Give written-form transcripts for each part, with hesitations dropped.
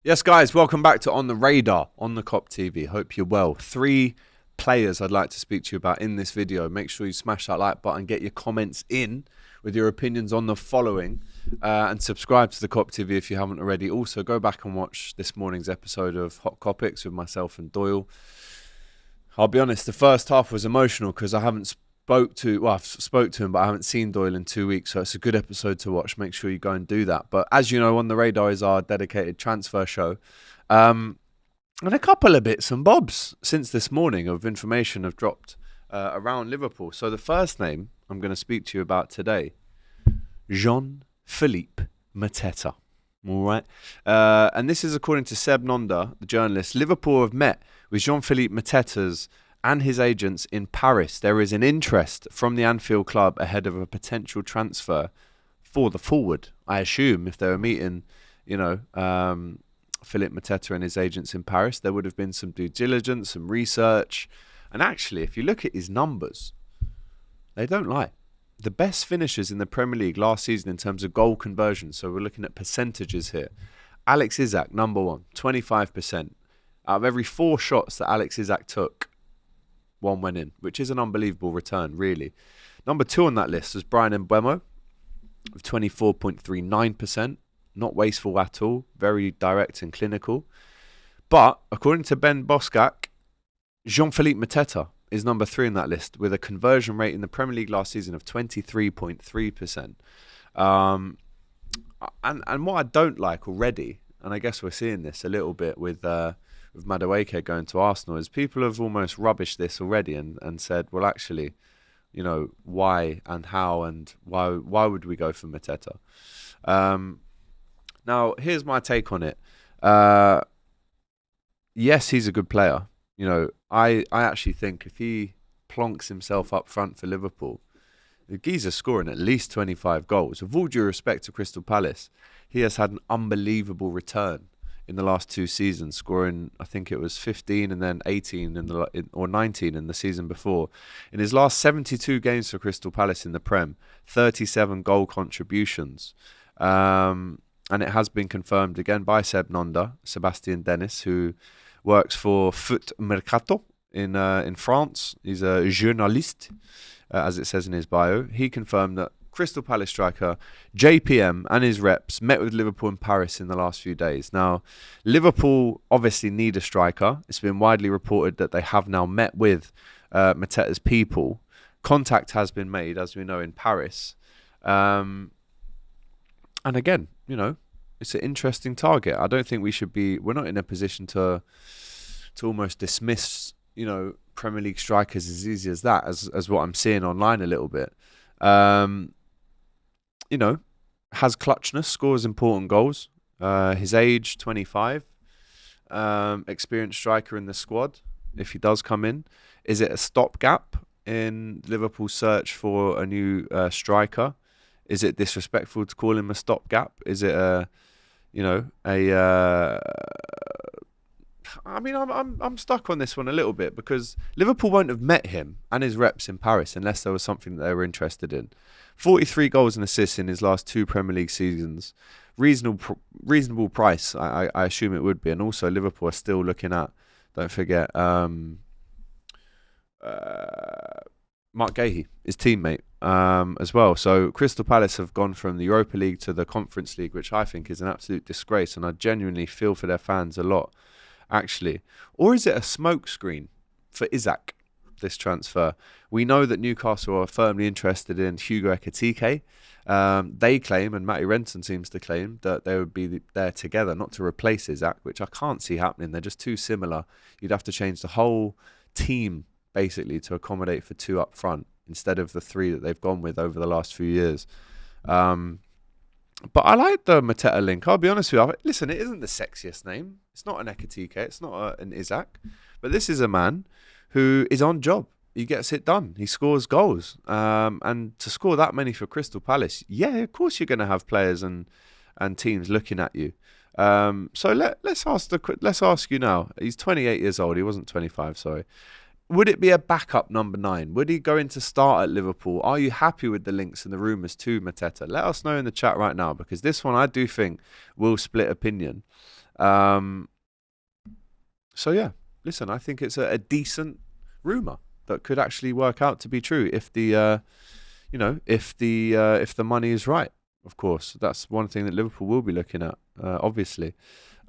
Yes, guys, welcome back to On the Radar on the Kop TV. Hope you're well. 3 players I'd like to speak to you about in this video. Make sure you smash that like button, get your comments in with your opinions on the following, and subscribe to the Kop TV if you haven't already. Also, go back and watch this morning's episode of Hot Copics with myself and Doyle. I'll be honest, the first half was emotional because I've spoke to him, but I haven't seen Doyle in 2 weeks, so it's a good episode to watch. Make sure you go and do that. But as you know, On the Radar is our dedicated transfer show. And a couple of bits and bobs since this morning of information have dropped around Liverpool. So the first name I'm going to speak to you about today, Jean-Philippe Mateta. All right. And this is according to Seb Nonda, the journalist. Liverpool have met with Jean-Philippe Mateta's and his agents in Paris. There is an interest from the Anfield club ahead of a potential transfer for the forward. I assume if they were meeting, Philippe Mateta and his agents in Paris, there would have been some due diligence, some research. And actually, if you look at his numbers, they don't lie. The best finishers in the Premier League last season in terms of goal conversion, so we're looking at percentages here. Alex Isak, number 1, 25%. Out of every 4 shots that Alex Isak took, 1 went in, which is an unbelievable return, really. Number 2 on that list was Brian Mbeumo with 24.39%. Not wasteful at all. Very direct and clinical. But according to Ben Boskak, Jean-Philippe Mateta is number 3 on that list with a conversion rate in the Premier League last season of 23.3%. And what I don't like already, and I guess we're seeing this a little bit with Madueke going to Arsenal, is people have almost rubbished this already and said, well, actually, why and how and why would we go for Mateta? Now, here's my take on it. Yes, he's a good player. I actually think if he plonks himself up front for Liverpool, the geezer's scoring at least 25 goals. With all due respect to Crystal Palace, he has had an unbelievable return in the last 2 seasons, scoring, I think it was 15 and then 18 or 19 in the season before. In his last 72 games for Crystal Palace in the Prem, 37 goal contributions. And it has been confirmed again by Seb Nonda, Sebastian Dennis, who works for Foot Mercato in France. He's a journaliste, as it says in his bio. He confirmed that Crystal Palace striker JPM and his reps met with Liverpool in Paris in the last few days. Now, Liverpool obviously need a striker. It's been widely reported that they have now met with Mateta's people. Contact has been made, as we know, in Paris. And again, it's an interesting target. I don't think we're not in a position to almost dismiss, Premier League strikers as easy as that, as what I'm seeing online a little bit. Has clutchness, scores important goals. His age, 25. Experienced striker in the squad, if he does come in. Is it a stopgap in Liverpool's search for a new striker? Is it disrespectful to call him a stopgap? Is it I'm stuck on this one a little bit because Liverpool won't have met him and his reps in Paris unless there was something that they were interested in. 43 goals and assists in his last 2 Premier League seasons. Reasonable price, I assume it would be. And also Liverpool are still looking at, don't forget, Mark Gahey, his teammate, as well. So Crystal Palace have gone from the Europa League to the Conference League, which I think is an absolute disgrace. And I genuinely feel for their fans a lot, actually. Or is it a smokescreen for Isak, this transfer? We know that Newcastle are firmly interested in Hugo Ekitike. They claim, and Matty Renton seems to claim, that they would be there together, not to replace Isak, which I can't see happening. They're just too similar. You'd have to change the whole team, basically, to accommodate for 2 up front instead of the 3 that they've gone with over the last few years. But I like the Mateta link. I'll be honest with you. Listen, it isn't the sexiest name. It's not an Ekitike. It's not an Isak. But this is a man who is on job. He gets it done. He scores goals. And to score that many for Crystal Palace, yeah, of course you're going to have players and teams looking at you. So let's ask you now. He's 28 years old. He wasn't 25, sorry. Would it be a backup number 9? Would he go in to start at Liverpool? Are you happy with the links and the rumours to Mateta? Let us know in the chat right now, because this one I do think will split opinion. So yeah, listen, I think it's a decent rumor that could actually work out to be true if the if the money is right. Of course, that's one thing that Liverpool will be looking at, obviously.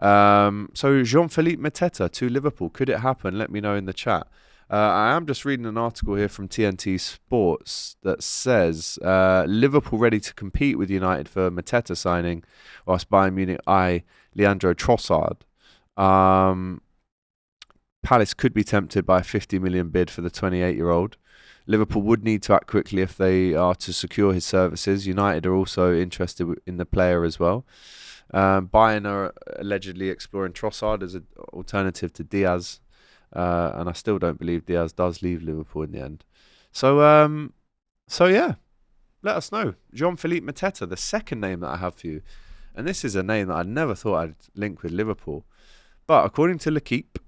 So Jean-Philippe Mateta to Liverpool, could it happen? Let me know in the chat. I am just reading an article here from TNT Sports that says Liverpool ready to compete with United for Mateta signing, whilst Bayern Munich eye Leandro Trossard. Palace could be tempted by a 50 million bid for the 28-year-old. Liverpool would need to act quickly if they are to secure his services. United are also interested in the player as well. Bayern are allegedly exploring Trossard as an alternative to Diaz, and I still don't believe Diaz does leave Liverpool in the end. So yeah, let us know. Jean-Philippe Mateta, the second name that I have for you, and this is a name that I never thought I'd link with Liverpool, but according to L'Equipe,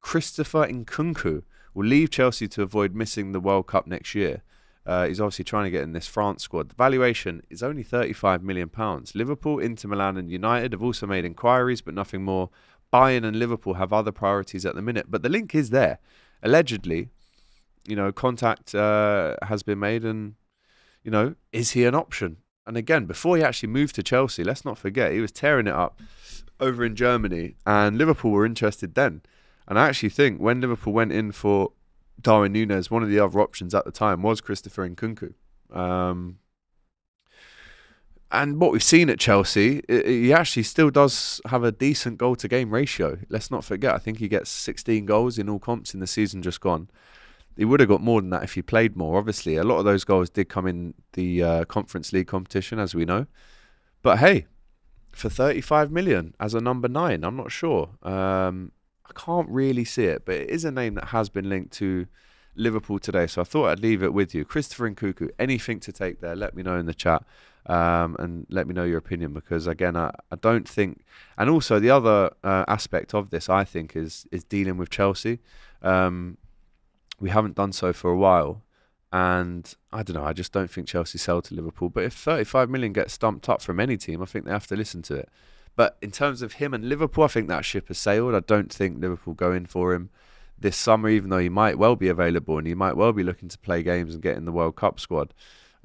Christopher Nkunku will leave Chelsea to avoid missing the World Cup next year. He's obviously trying to get in this France squad. The valuation is only £35 million. Liverpool, Inter Milan and United have also made inquiries, but nothing more. Bayern and Liverpool have other priorities at the minute. But the link is there. Allegedly, contact has been made and, is he an option? And again, before he actually moved to Chelsea, let's not forget, he was tearing it up over in Germany and Liverpool were interested then. And I actually think when Liverpool went in for Darwin Núñez, one of the other options at the time was Christopher Nkunku. And what we've seen at Chelsea, he actually still does have a decent goal-to-game ratio. Let's not forget, I think he gets 16 goals in all comps in the season just gone. He would have got more than that if he played more, obviously. A lot of those goals did come in the Conference League competition, as we know. But hey, for 35 million as a number 9, I'm not sure. I can't really see it, but it is a name that has been linked to Liverpool today. So I thought I'd leave it with you. Christopher Nkunku, anything to take there, let me know in the chat and let me know your opinion because, again, I don't think... And also the other aspect of this, I think, is dealing with Chelsea. We haven't done so for a while. And I don't know, I just don't think Chelsea sell to Liverpool. But if 35 million gets stumped up from any team, I think they have to listen to it. But in terms of him and Liverpool, I think that ship has sailed. I don't think Liverpool go in for him this summer, even though he might well be available and he might well be looking to play games and get in the World Cup squad.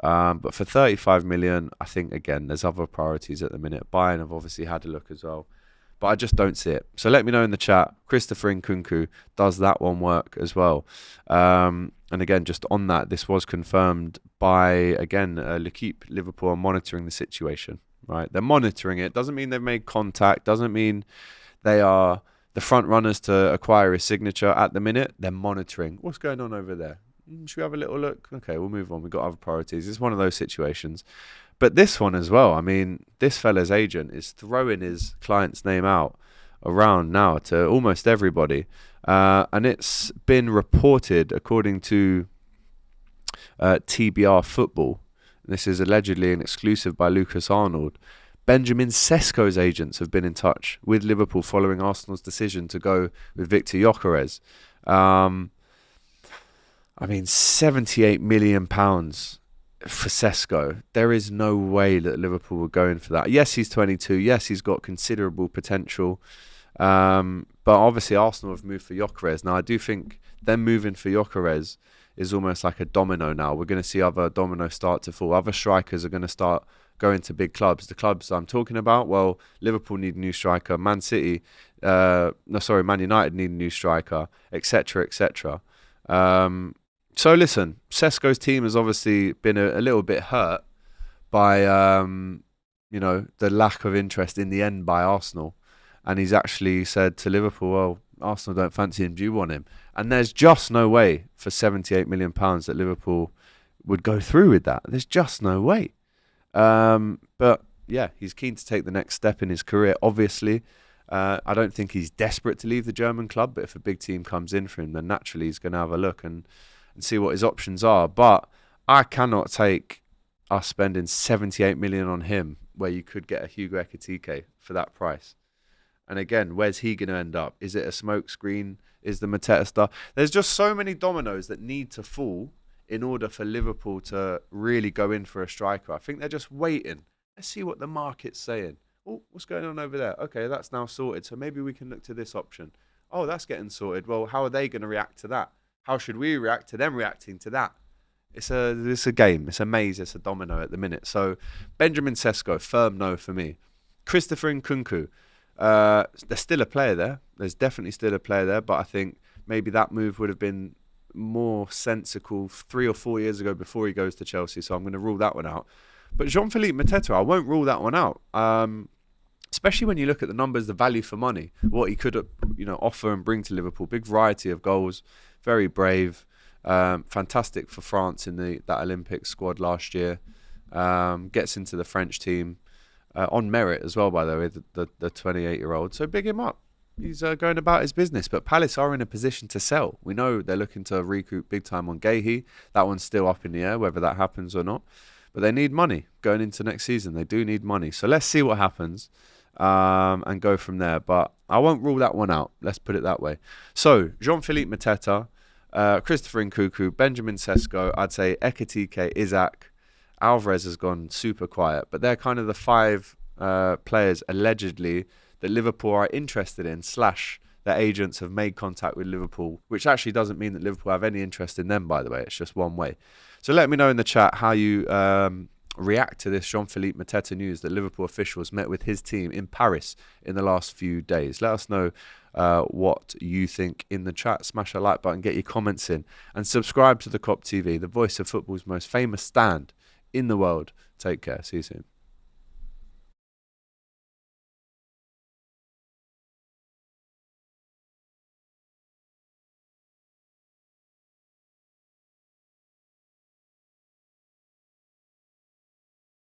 But for 35 million, I think, again, there's other priorities at the minute. Bayern have obviously had a look as well. But I just don't see it. So let me know in the chat. Christopher Nkunku, does that one work as well? And again, just on that, this was confirmed by, again, L'Equipe. Liverpool are monitoring the situation. Right, they're monitoring it. Doesn't mean they've made contact. Doesn't mean they are the front runners to acquire his signature at the minute. They're monitoring. What's going on over there? Should we have a little look? Okay, we'll move on. We've got other priorities. It's one of those situations. But this one as well. I mean, this fella's agent is throwing his client's name out around now to almost everybody. And it's been reported, according to TBR Football, this is allegedly an exclusive by Lucas Arnold, Benjamin Šeško's agents have been in touch with Liverpool following Arsenal's decision to go with Victor Gyökeres. I mean, £78 million for Šeško. There is no way that Liverpool would go in for that. Yes, he's 22. Yes, he's got considerable potential. But obviously Arsenal have moved for Gyökeres. Now, I do think them moving for Gyökeres is almost like a domino now. We're going to see other dominoes start to fall. Other strikers are going to start going to big clubs. The clubs I'm talking about, well, Liverpool need a new striker. Man United need a new striker, etc., etc. So listen, Šeško's team has obviously been a little bit hurt by, the lack of interest in the end by Arsenal. And he's actually said to Liverpool, well, Arsenal don't fancy him. Do you want him? And there's just no way for £78 million that Liverpool would go through with that. There's just no way. But yeah, he's keen to take the next step in his career. Obviously, I don't think he's desperate to leave the German club, but if a big team comes in for him, then naturally he's going to have a look and see what his options are. But I cannot take us spending 78 million on him, where you could get a Hugo Ekitike for that price. And again, where's he going to end up? Is it a smoke screen? Is the Mateta star? There's just so many dominoes that need to fall in order for Liverpool to really go in for a striker. I think they're just waiting. Let's see what the market's saying. Oh, what's going on over there? Okay, that's now sorted. So maybe we can look to this option. Oh, that's getting sorted. Well, how are they going to react to that? How should we react to them reacting to that? It's a game. It's a maze. It's a domino at the minute. So Benjamin Šeško, firm no for me. Christopher Nkunku, there's still a player there. There's definitely still a player there, but I think maybe that move would have been more sensible 3 or 4 years ago before he goes to Chelsea. So I'm going to rule that one out. But Jean-Philippe Mateta, I won't rule that one out. Especially when you look at the numbers, the value for money, what he could, offer and bring to Liverpool. Big variety of goals, very brave, fantastic for France in that Olympic squad last year. Gets into the French team on merit as well, by the way, the 28-year-old. So big him up. He's going about his business. But Palace are in a position to sell. We know they're looking to recoup big time on Gehi. That one's still up in the air, whether that happens or not. But they need money going into next season. They do need money. So let's see what happens. And go from there. But I won't rule that one out. Let's put it that way. So, Jean-Philippe Mateta, Christopher Nkunku, Benjamin Šeško, I'd say Ekitike, Isaac, Alvarez has gone super quiet. But they're kind of the 5 players, allegedly, that Liverpool are interested in, / their agents have made contact with Liverpool, which actually doesn't mean that Liverpool have any interest in them, by the way. It's just one way. So let me know in the chat how you react to this Jean-Philippe Mateta news that Liverpool officials met with his team in Paris in the last few days. Let us know what you think in the chat. Smash a like button, get your comments in, and subscribe to the Kop TV, the voice of football's most famous stand in the world. Take care. See you soon.